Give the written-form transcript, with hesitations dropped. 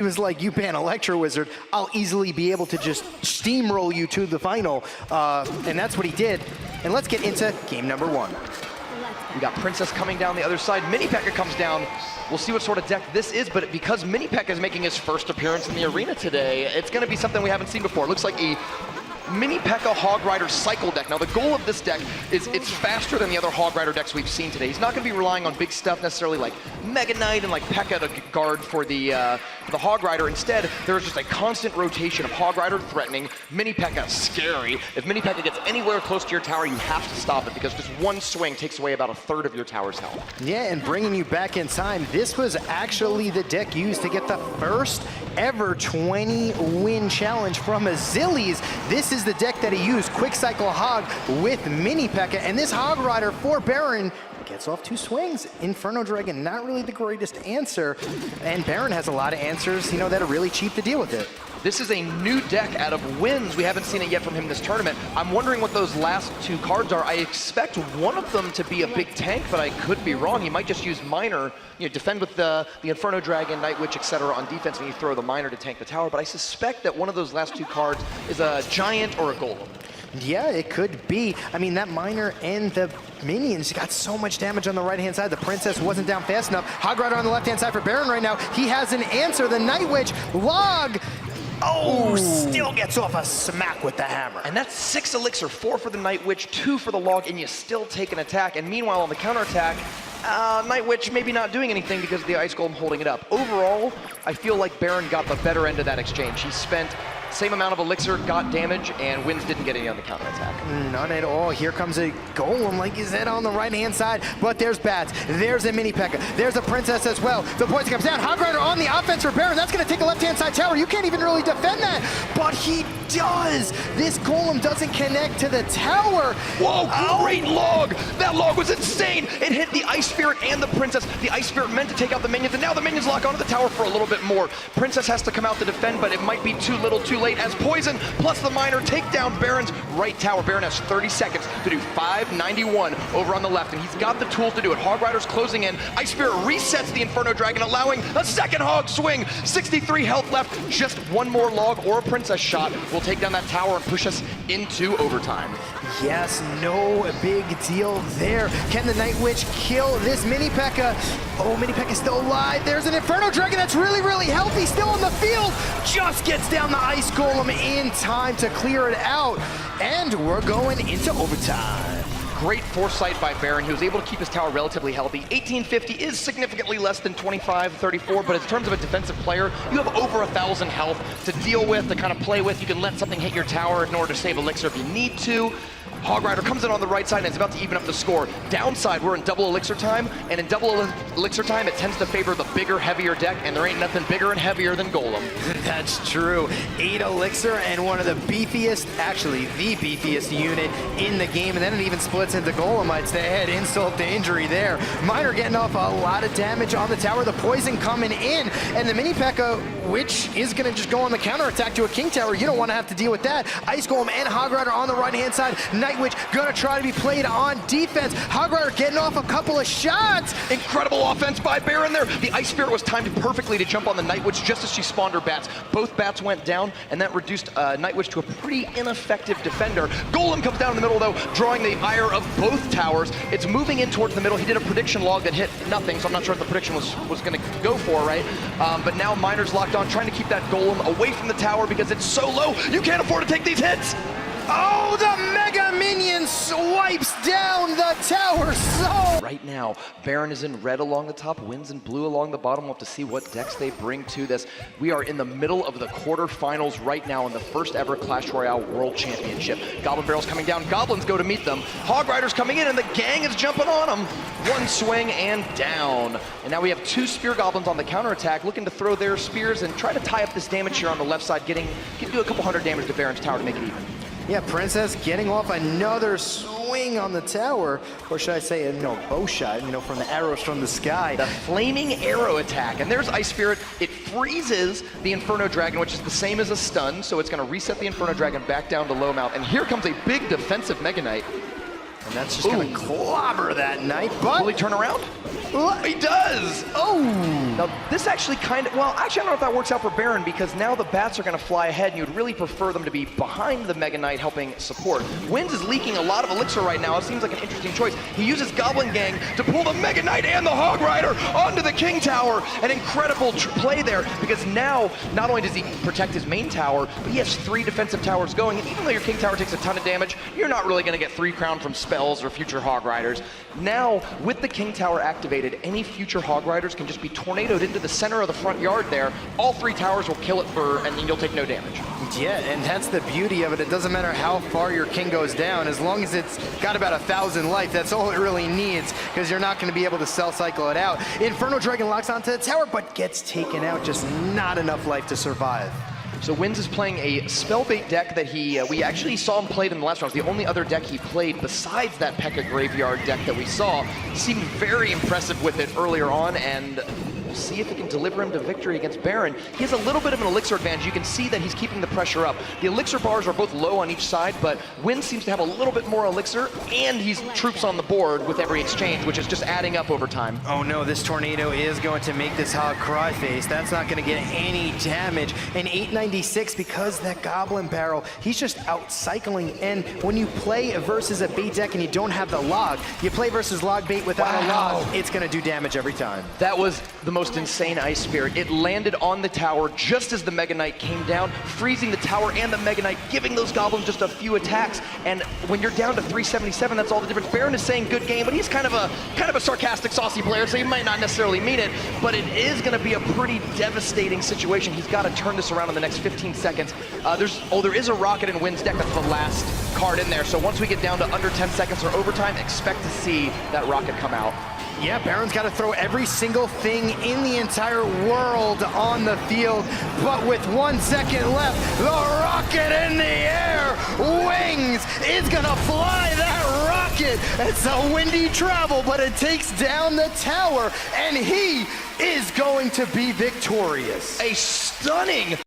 was like, you ban Electro Wizard, I'll easily be able to just steamroll you to the final. And that's what he did. And let's get into game number 1. We got Princess coming down the other side. Mini P.E.K.K.A comes down. We'll see what sort of deck this is, but because Mini P.E.K.K.A is making his first appearance in the arena today, it's going to be something we haven't seen before. It looks like a Mini P.E.K.K.A Hog Rider cycle deck. Now the goal of this deck is it's faster than the other Hog Rider decks we've seen today. He's not going to be relying on big stuff necessarily like Mega Knight and like P.E.K.K.A to guard for the Hog Rider. Instead, there's just a constant rotation of Hog Rider threatening, Mini P.E.K.K.A scary. If Mini P.E.K.K.A gets anywhere close to your tower, you have to stop it because just one swing takes away about 1/3 of your tower's health. Yeah, and bringing you back in time, this was actually the deck used to get the first ever 20-win challenge from Azilius. This is the deck that he used, Quick Cycle Hog with Mini P.E.K.K.A, and this Hog Rider for Baron gets off 2 swings. Inferno Dragon, not really the greatest answer, and Baron has a lot of answers, you know, that are really cheap to deal with it. This is a new deck out of wins. We haven't seen it yet from him this tournament. I'm wondering what those last 2 cards are. I expect one of them to be a big tank, but I could be wrong. He might just use Miner, you know, defend with the Inferno Dragon, Night Witch, etc. on defense, and you throw the Miner to tank the tower. But I suspect that one of those last 2 cards is a Giant or a Golem. Yeah, it could be. I mean, that Miner and the minions got so much damage on the right-hand side. The Princess wasn't down fast enough. Hog Rider on the left-hand side for Baron right now. He has an answer. The Night Witch, Log. Oh, still gets off a smack with the hammer. And that's 6 elixir, 4 for the Night Witch, 2 for the Log, and you still take an attack. And meanwhile, on the counterattack, Night Witch maybe not doing anything because of the Ice Golem holding it up. Overall, I feel like Baron got the better end of that exchange. He spent same amount of elixir, got damage, and Wins didn't get any on the counterattack. None at all. Here comes a Golem, like you said, on the right-hand side. But there's Bats. There's a Mini P.E.K.K.A. There's a Princess as well. The poison comes down. Hog Rider on the offense for Baron. That's going to take a left-hand side tower. You can't even really defend that. But he does. This Golem doesn't connect to the tower. Whoa, great Log. That Log was insane. It hit the Ice Spirit and the Princess. The Ice Spirit meant to take out the minions, and now the minions lock onto the tower for a little bit more. Princess has to come out to defend, but it might be too little too late as Poison plus the Miner take down Baron's right tower. Baron has 30 seconds to do 591 over on the left, and he's got the tools to do it. Hog Rider's closing in. Ice Spirit resets the Inferno Dragon, allowing a second Hog swing. 63 health left. Just one more Log or a Princess shot will take down that tower and push us into overtime. Yes, no big deal there. Can the Night Witch kill this Mini P.E.K.K.A? Oh, Mini P.E.K.K.A is still alive. There's an Inferno Dragon that's really, really healthy, still on the field. Just gets down the Ice Golem in time to clear it out. And we're going into overtime. Great foresight by Baron. He was able to keep his tower relatively healthy. 1850 is significantly less than 2534, but in terms of a defensive player, you have over 1,000 health to deal with, to kind of play with. You can let something hit your tower in order to save elixir if you need to. Hog Rider comes in on the right side and is about to even up the score. Downside, we're in double elixir time, and in double elixir time, it tends to favor the bigger, heavier deck, and there ain't nothing bigger and heavier than Golem. That's true. 8 elixir and one of the beefiest, actually the beefiest unit in the game, and then it even splits into Golemites to add insult to injury there. Miner getting off a lot of damage on the tower, the poison coming in, and the Mini P.E.K.K.A, which is gonna just go on the counterattack to a King Tower. You don't wanna have to deal with that. Ice Golem and Hog Rider on the right-hand side. Night Witch gonna try to be played on defense. Hog Rider getting off a couple of shots. Incredible offense by Baron there. The Ice Spirit was timed perfectly to jump on the Night Witch just as she spawned her bats. Both bats went down, and that reduced Night Witch to a pretty ineffective defender. Golem comes down in the middle, though, drawing the ire of both towers. It's moving in towards the middle. He did a prediction log that hit nothing, so I'm not sure what the prediction was gonna go for, right? But now Miner's locked on, trying to keep that Golem away from the tower because it's so low, you can't afford to take these hits. Oh, the Mega Minion swipes down the tower so... Right now, Baron is in red along the top, Wins in blue along the bottom. We'll have to see what decks they bring to this. We are in the middle of the quarterfinals right now in the first ever Clash Royale World Championship. Goblin Barrel's coming down, Goblins go to meet them. Hog Rider's coming in, and the gang is jumping on them. One swing and down. And now we have 2 Spear Goblins on the counterattack, looking to throw their spears and try to tie up this damage here on the left side, do a couple hundred damage to Baron's tower to make it even. Yeah, Princess getting off another swing on the tower, or should I say, bow shot, from the arrows from the sky. The flaming arrow attack, and there's Ice Spirit. It freezes the Inferno Dragon, which is the same as a stun, so it's gonna reset the Inferno Dragon back down to low mount. And here comes a big defensive Mega Knight. And That's just going to clobber that knight, but... Will he turn around? He does! Oh! Now, this actually kind of, well, actually, I don't know if that works out for Baron, because now the bats are going to fly ahead, and you'd really prefer them to be behind the Mega Knight helping support. Wins is leaking a lot of elixir right now. It seems like an interesting choice. He uses Goblin Gang to pull the Mega Knight and the Hog Rider onto the King Tower. An incredible play there, because now, not only does he protect his main tower, but he has 3 defensive towers going, and even though your King Tower takes a ton of damage, you're not really going to get 3 crown from spells or future Hog Riders. Now, with the King Tower activated, any future Hog Riders can just be tornadoed into the center of the front yard there. All 3 towers will kill it and then you'll take no damage. Yeah, and that's the beauty of it. It doesn't matter how far your king goes down, as long as it's got about 1,000 life, that's all it really needs, because you're not going to be able to cell cycle it out. Inferno Dragon locks onto the tower, but gets taken out, just not enough life to survive. So Wins is playing a Spellbait deck that we actually saw him played in the last round. The only other deck he played besides that P.E.K.K.A. Graveyard deck that we saw. Seemed very impressive with it earlier on, and we'll see if he can deliver him to victory against Baron. He has a little bit of an elixir advantage. You can see that he's keeping the pressure up. The elixir bars are both low on each side, but Wins seems to have a little bit more elixir, and he's troops on the board with every exchange, which is just adding up over time. Oh no, this tornado is going to make this Hog cry face. That's not going to get any damage. And 896, because that Goblin Barrel, he's just out cycling. And when you play versus a bait deck and you don't have the log, you play versus log bait without a log, it's going to do damage every time. That was the most insane Ice Spirit. It landed on the tower just as the Mega Knight came down, freezing the tower and the Mega Knight, giving those goblins just a few attacks. And when you're down to 377, that's all the difference. Baron is saying good game, but he's kind of a sarcastic, saucy player, so he might not necessarily mean it, but it is going to be a pretty devastating situation. He's got to turn this around in the next 15 seconds. There is a Rocket in Wins deck. That's the last card in there. So once we get down to under 10 seconds or overtime, expect to see that Rocket come out. Yeah, Baron's got to throw every single thing in the entire world on the field, but with 1 second left, the rocket in the air, Wings is gonna fly that rocket. It's a windy travel, but it takes down the tower, and he is going to be victorious. A stunning